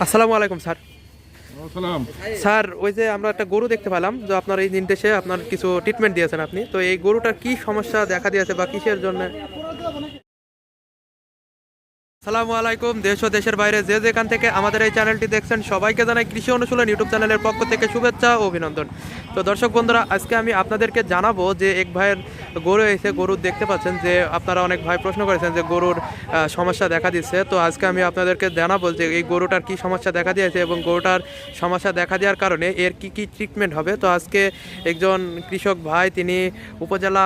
আসসালামু আলাইকুম স্যার। সালাম। স্যার, ওই যে আমরা একটা গরু দেখতে পেলাম যে আপনার এই নির্দেশে আপনার কিছু ট্রিটমেন্ট দিয়েছেন আপনি, তো এই গরুটার কি সমস্যা দেখা দিয়েছে বা কিসের জন্য? আসসালামু আলাইকুম। দেশ ও দেশের বাইরে যে যেখান থেকে আমাদের এই চ্যানেলটি দেখছেন সবাইকে জানাই কৃষি অনুশীলন ইউটিউব চ্যানেলের পক্ষ থেকে শুভেচ্ছা ও অভিনন্দন। তো দর্শক বন্ধুরা, আজকে আমি আপনাদেরকে জানাবো যে এক ভাইয়ের গরু এসে গরু দেখতে পাচ্ছেন যে আপনারা অনেক ভাই প্রশ্ন করেছেন যে গরুর সমস্যা দেখা দিচ্ছে। তো আজকে আমি আপনাদেরকে জানাবো যে এই গরুটার কি সমস্যা দেখা দিয়েছে এবং গরুটার সমস্যা দেখা দেওয়ার কারণে এর কি কি ট্রিটমেন্ট হবে। তো আজকে একজন কৃষক ভাই তিনি উপজেলা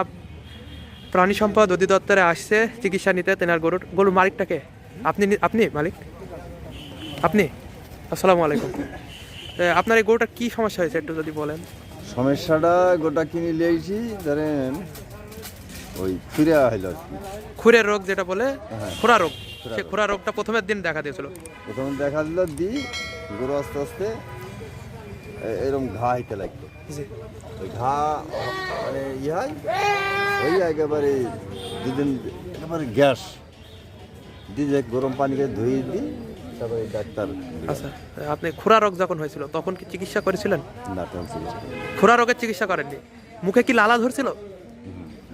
প্রাণী সম্পদ অধিদপ্তরে আসছে চিকিৎসা নিতে। তেনার গরুর মালিকটাকে আপনি আপনি মালিক আপনি আসসালামু আলাইকুম। আপনার এই গরুটার কি সমস্যা হয়েছে একটু যদি বলেন। সমস্যাটা গোটা কিনে লিয়েছি ধরেন ওই ফিরে হইল আর কি। খুরের রোগ যেটা বলে, হ্যাঁ। খুরা রোগ, সে খুরা রোগটা প্রথমের দিন দেখা দিয়েছিল। প্রথমে দেখা দিল গরু আস্তে আস্তে এরকম ঘা হইতে লাগতো। জি। ওই ঘা মানে হয় ওই একেবারে দুদিন একেবারে গ্যাস দিয়ে গরম পানিকে ধুয়ে দিই, তারপরে ডাক্তার। আচ্ছা, আপনি খুরা রোগ যখন হয়েছিল তখন কি চিকিৎসা করেছিলেন? না তখন চিকিৎসা করিনি। খুরা রোগের চিকিৎসা করেননি? মুখে কি লালা ধরছিল?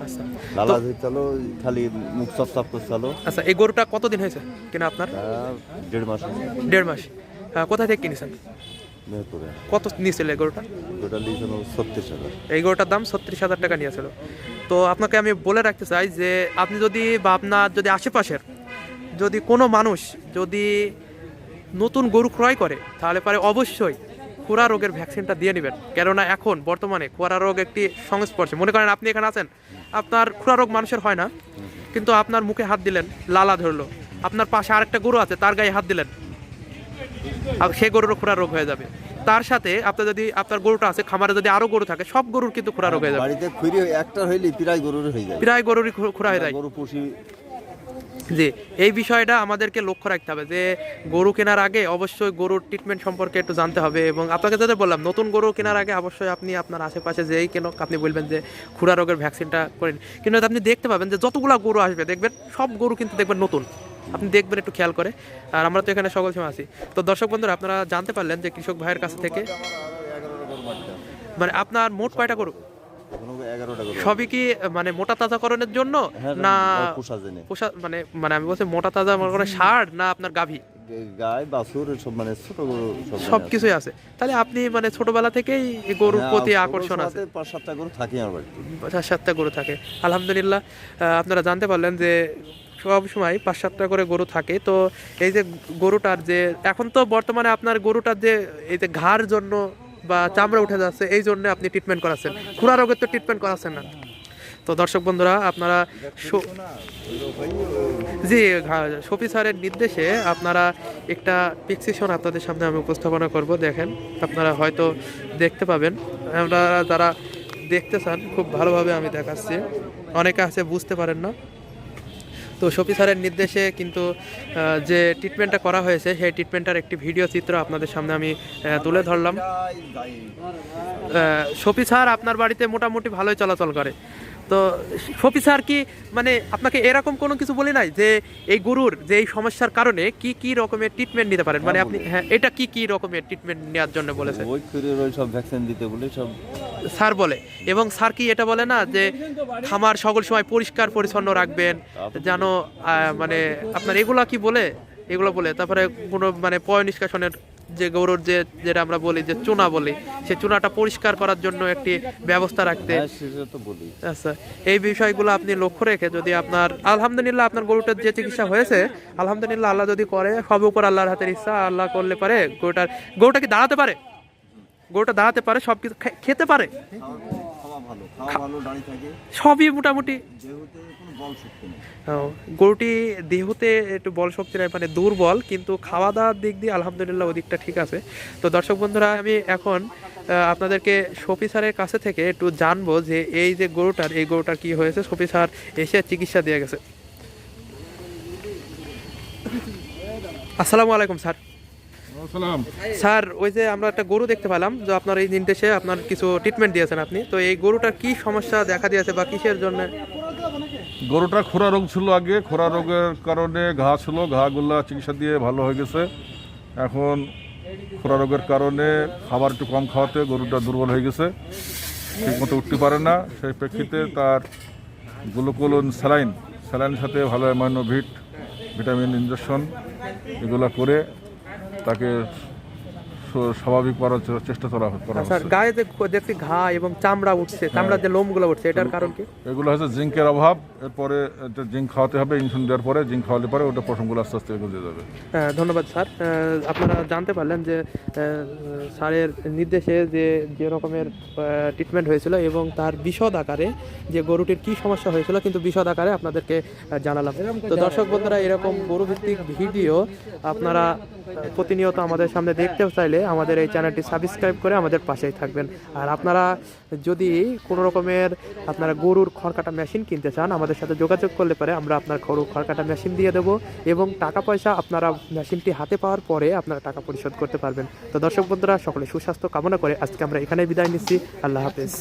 আচ্ছা। লালা ধরছিল, খালি মুখ চপ চপ করছিল। আচ্ছা, এই গরুটা কতদিন হয়েছে কিনা আপনার? 1.5 মাস। 1.5 মাস। কোথা থেকে কিনেছেন? মেহেরপুরে। কত নিয়েছিল এই গরুটা? গোটা লিয়েছিল 36,000। এই গরুটার দাম 36,000 টাকা নিয়েছিল। তো আপনাকে আমি বলে রাখতে চাই যে আপনি যদি বা আপনার যদি আশেপাশের যদি কোনো মানুষ যদি নতুন গরু ক্রয় করে তাহলে পরে অবশ্যই খুরা রোগের ভ্যাকসিনটা দিয়ে নেবেন। কেননা এখন বর্তমানে খুরা রোগ একটি সংস্পর্শে, মনে করেন আপনি এখানে আছেন, আপনার খুরা রোগ মানুষের হয় না, কিন্তু আপনার মুখে হাত দিলেন, লালা ধরলো, আপনার পাশে আরেকটা গরু আছে তার গায়ে হাত দিলেন, আর সেই গরুরও খুরা রোগ হয়ে যাবে। তার সাথে আপনার যদি আপনার গরুটা আছে খামারে যদি আরো গরু থাকে সব গরুর কিন্তু খুরা রোগ হয়ে যাবে। বাড়িতে খুঁড়ি একটা হইলে প্রায় গরুর হয়ে যায়, প্রায় গরুরই খুরা হয়ে যায়। গরু পুষি। জি, এই বিষয়টা আমাদেরকে লক্ষ্য রাখতে হবে যে গরু কেনার আগে অবশ্যই গরুর ট্রিটমেন্ট সম্পর্কে একটু জানতে হবে। এবং আপনাকে যেটা বললাম, নতুন গরু কেনার আগে অবশ্যই আপনি আপনার আশেপাশে যেই কেন আপনি বলবেন যে খুরা রোগের ভ্যাকসিনটা করেন। কিন্তু আপনি দেখতে পাবেন যে যতগুলা গরু আসবে দেখবেন সব গরু কিন্তু দেখবেন নতুন, আপনি দেখবেন একটু খেয়াল করে। আর আমরা তো এখানে সকল সময় আছি। তো দর্শক বন্ধুরা, আপনারা জানতে পারলেন যে কৃষক ভাইয়ের কাছ থেকে মানে আপনার মোট কয়টা গরু? 11টা গরু। সবই কি মানে মোটা তাজাকরণের জন্য না পোষা মানে মানে আমি বলছি মোটা তাজা মানে ষাঁড় না আপনার গাভী? গাই বাছুর সব মানে ছোট গরু সব কিছুই আছে। তাহলে আপনি মানে ছোটবেলা থেকেই এই গরুর প্রতি আকর্ষণ আছে। 5-7টা গরু থাকে আমার বাড়িতে। 5-7টা গরু থাকে, আলহামদুলিল্লাহ। আপনারা জানতে পারলেন যে সব সময় 5-7টা করে গরু থাকে। তো এই যে গরুটার যে এখন তো বর্তমানে আপনার গরুটার যে এই যে ঘাড় জন্য বা চামড়া উঠে যাচ্ছে এই জন্য আপনি ট্রিটমেন্ট করাচ্ছেন, খুরা রোগের তো ট্রিটমেন্ট করাচ্ছেন না। তো দর্শক বন্ধুরা, আপনারা জি শফি স্যারের নির্দেশে আপনারা একটা প্রেসক্রিপশন আপনাদের সামনে আমি উপস্থাপনা করব। দেখেন, আপনারা হয়তো দেখতে পাবেন। আপনারা যারা দেখতে চান খুব ভালোভাবে আমি দেখাচ্ছি, অনেকে আছে বুঝতে পারেন না। তো শফি স্যারের নির্দেশে কিন্তু যে ট্রিটমেন্টটা করা হয়েছে সেই ট্রিটমেন্টটার একটি ভিডিও চিত্র আপনাদের সামনে আমি তুলে ধরলাম। শফি স্যার আপনার বাড়িতে মোটামুটি ভালোই চলাচল করে। তো শফি স্যার কি মানে আপনাকে এরকম কোনো কিছু বলে নাই যে এই গরুর যে এই সমস্যার কারণে কি কি রকমের ট্রিটমেন্ট নিতে পারেন? মানে আপনি হ্যাঁ, এটা কি কি রকমের ট্রিটমেন্ট নেওয়ার জন্য বলেছে? ওই খুঁড়ির ওই সব ভ্যাকসিন দিতে বলে সব স্যার বলে। এবং স্যার কি এটা বলে না যে খামার সকল সময় পরিষ্কার পরিচ্ছন্ন রাখবেন যেন মানে আপনার এগুলা কি বলে, এগুলো বলে। তারপরে কোনো মানে পয় নিষ্কাশনের যে গরুর যে যেটা আমরা বলি যে চুনা বলি, সেই চুনাটা পরিষ্কার করার জন্য একটি ব্যবস্থা রাখতে। আচ্ছা, এই বিষয়গুলো আপনি লক্ষ্য রেখে যদি আপনার আলহামদুলিল্লাহ আপনার গরুটার যে চিকিৎসা হয়েছে আলহামদুলিল্লাহ, আল্লাহ যদি করে সব উপর আল্লাহর হাতের ইচ্ছা, আল্লাহ করলে পারে গরুটা কি দাঁড়াতে পারে? গরুটা দাঁড়াতে পারে, সব কিছু খেতে পারে, সবই মোটামুটি। গরুটি দেহতে একটু বল শক্তি নাই, মানে দুর্বল, কিন্তু খাওয়া দাওয়ার দিক দিয়ে আলহামদুলিল্লাহ ওদিকটা ঠিক আছে। তো দর্শক বন্ধুরা, আমি এখন আপনাদেরকে শফি স্যারের কাছে থেকে একটু জানবো যে এই যে এই গরুটার কি হয়েছে। শফি স্যার এসে চিকিৎসা দিয়ে গেছে। আসসালামু আলাইকুম স্যার। সালাম। স্যার, ওই যে আমরা একটা গরু দেখতে পেলাম যে আপনার এই নির্দেশে আপনার কিছু ট্রিটমেন্ট দিয়েছেন আপনি, তো এই গরুটার কি সমস্যা দেখা দিয়েছে বা কিসের জন্য? গরুটা খোরা রোগ ছিল আগে, খোরা রোগের কারণে ঘা ছিল, ঘাগুলা চিকিৎসা দিয়ে ভালো হয়ে গেছে। এখন খোরা রোগের কারণে খাবার একটু কম খাওয়াতে গরুটা দুর্বল হয়ে গেছে, ঠিকমতো উঠতে পারে না। সেই প্রেক্ষিতে তার গ্লুকোলিন স্যালাইনের সাথে ভালো অ্যামাইনো ভিটামিন ইনজেকশন এগুলো করে তাকে স্বাভাবিক করার চেষ্টা করা স্যার হচ্ছে। গায়ে যে দেখছি ঘা এবং চামড়া উঠছে, চামড়ার যে লোমগুলো উঠছে, এটার কারণ কি? এগুলো হচ্ছে জিঙ্কের অভাব। এরপরে জিঙ্ক খাওয়াতে হবে, ইনসুলিন দেওয়ার পরে জিঙ্ক খাওয়ালে পরে ওটা পশমগুলো আস্তে আস্তে এগিয়ে যাবে। ধন্যবাদ স্যার। আপনারা জানতে পারলেন যে স্যারের নির্দেশে যে রকমের ট্রিটমেন্ট হয়েছিল এবং তার বিশদ আকারে যে গরুটির কি সমস্যা হয়েছিল কিন্তু বিশদ আকারে আপনাদেরকে জানালাম। তো দর্শক বন্ধুরা, এরকম গরুভিত্তিক ভিডিও আপনারা প্রতিনিয়ত আমাদের সামনে দেখতে চাইলে আমাদের এই চ্যানেলটি সাবস্ক্রাইব করে আমাদের পাশেই থাকবেন। আর আপনারা যদি কোনো রকমের আপনারা গরুর খড়কাটা মেশিন কিনতে চান, আমাদের সাথে যোগাযোগ করলে পারে আমরা আপনার গরুর খড়কাটা মেশিন দিয়ে দেবো এবং টাকা পয়সা আপনারা মেশিনটি হাতে পাওয়ার পরে আপনারা টাকা পরিশোধ করতে পারবেন। তো দর্শক বন্ধুরা, সকলে সুস্বাস্থ্য কামনা করে আজকে আমরা এখানে বিদায় নিচ্ছি। আল্লাহ হাফেজ।